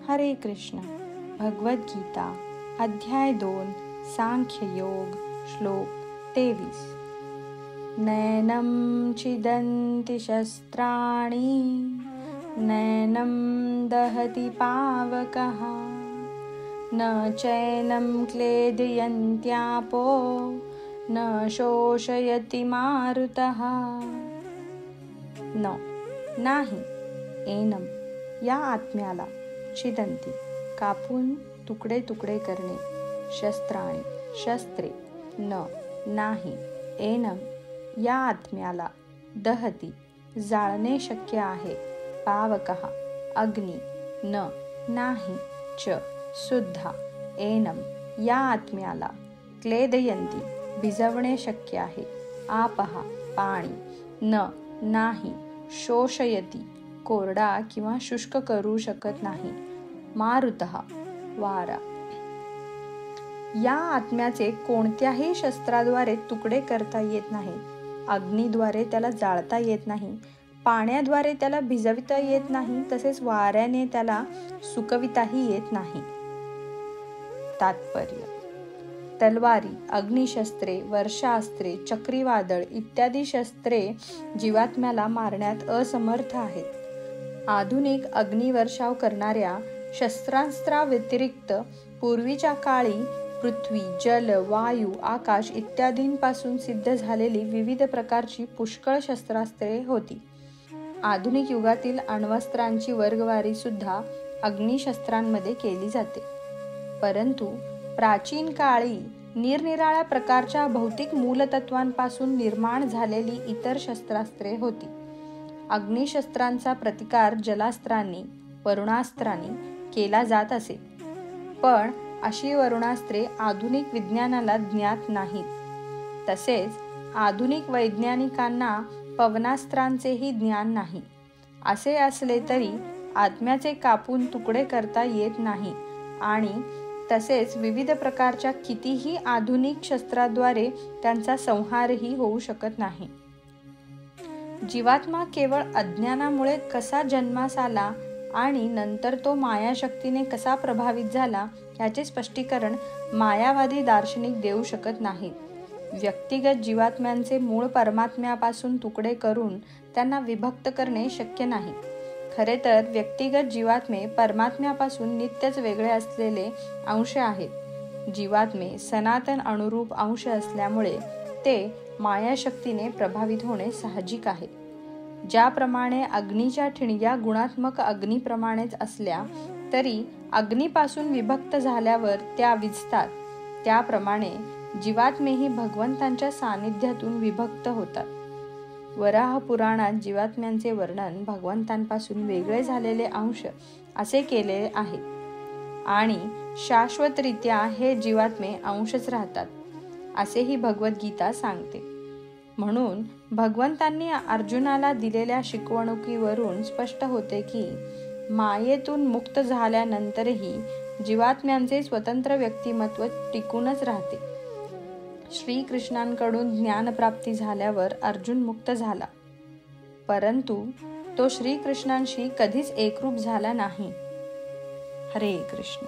हरे कृष्ण. भगवद्गीता अध्याय 2 सांख्ययोग श्लोक 23. नैनं छिदन्ति शस्त्राणि नैनं दहति पावकः न चैनं क्लेदयन्त्यापो न शोषयति मारुतः. नाही एनम या आत्म्याला छिदन्ति कापून तुकडे तुकडे करणे, शस्त्राणी शस्त्रे, नाही एनम या आत्म्याला दहती जाळणे शक्य आहे, पावकः अग्नी, नाही च सुद्धा एनम या आत्म्याला क्लेदयन्ति भिजवणे शक्य आहे, आपः पाणी, नाही शोषयति कोरडा किंवा शुष्क करू शकत नाही, मारुतः वारा. या आत्म्याचे कोणत्याही शस्त्राद्वारे तुकडे करता येत नाही, अग्नीद्वारे त्याला जाळता येत नाही, पाण्याद्वारे त्याला भिजविता येत नाही, तसेच वाऱ्याने त्याला सुकविताही येत नाही. तात्पर्य: तलवारी, अग्निशस्त्रे, वर्षास्त्रे, चक्रीवादळ इत्यादी शस्त्रे जीवात्म्याला मारण्यात असमर्थ आहेत. आधुनिक अग्निवर्षाव करणाऱ्या शस्त्रास्त्राव्यतिरिक्त पूर्वीच्या काळी पृथ्वी, जल, वायू, आकाश इत्यादींपासून सिद्ध झालेली विविध प्रकारची पुष्कळ शस्त्रास्त्रे होती. आधुनिक युगातील अण्वस्त्रांची वर्गवारी सुद्धा अग्निशस्त्रांमध्ये केली जाते. परंतु प्राचीन काळी निरनिराळ्या प्रकारच्या भौतिक मूलतत्वांपासून निर्माण झालेली इतर शस्त्रास्त्रे होती. अग्निशस्त्रांचा प्रतिकार जलास्त्रांनी, वरुणास्त्रांनी केला जात असे. पण अशी वरुणास्त्रे आधुनिक विज्ञानाला ज्ञात नाहीत. तसेच आधुनिक वैज्ञानिकांना पवनास्त्रांचेही ज्ञान नाही. असे असले तरी आत्म्याचे कापून तुकडे करता येत नाही आणि तसेच विविध प्रकारच्या कितीही आधुनिक शस्त्राद्वारे त्यांचा संहारही होऊ शकत नाही. जीवात्मा केवळ अज्ञानामुळे कसा जन्मास आला आणि नंतर तो मायाशक्तीने कसा प्रभावित झाला याचे स्पष्टीकरण मायावादी दार्शनिक देऊ शकत नाहीत. व्यक्तिगत जीवात्म्यांचे मूळ परमात्म्यापासून तुकडे करून त्यांना विभक्त करणे शक्य नाही. खरे तर व्यक्तिगत जीवात्मे परमात्म्यापासून नित्यच वेगळे असलेले अंश आहेत. जीवात्मे सनातन अनुरूप अंश असल्यामुळे ते मायाशक्तीने प्रभावित होणे साहजिक आहे. ज्याप्रमाणे अग्नीच्या ठिणग्या गुणात्मक अग्नीप्रमाणेच असल्या तरी अग्नीपासून विभक्त झाल्यावर त्या विझतात, त्याप्रमाणे जीवात्मेही भगवंतांच्या सानिध्यातून विभक्त होतात. वराह पुराणात जीवात्म्यांचे वर्णन भगवंतांपासून वेगळे झालेले अंश असे केले आहे आणि शाश्वतरित्या हे जीवात्मे अंशच राहतात असेही भगवद्गीता सांगते. म्हणून भगवंतांनी अर्जुनाला दिलेल्या शिकवणुकीवरून स्पष्ट होते की मायेतून मुक्त झाल्यानंतरही जीवात्म्यांचे स्वतंत्र व्यक्तिमत्व टिकूनच राहते. श्रीकृष्णांकडून ज्ञानप्राप्ती झाल्यावर अर्जुन मुक्त झाला, परंतु तो श्रीकृष्णांशी कधीच एकरूप झाला नाही. हरे कृष्ण.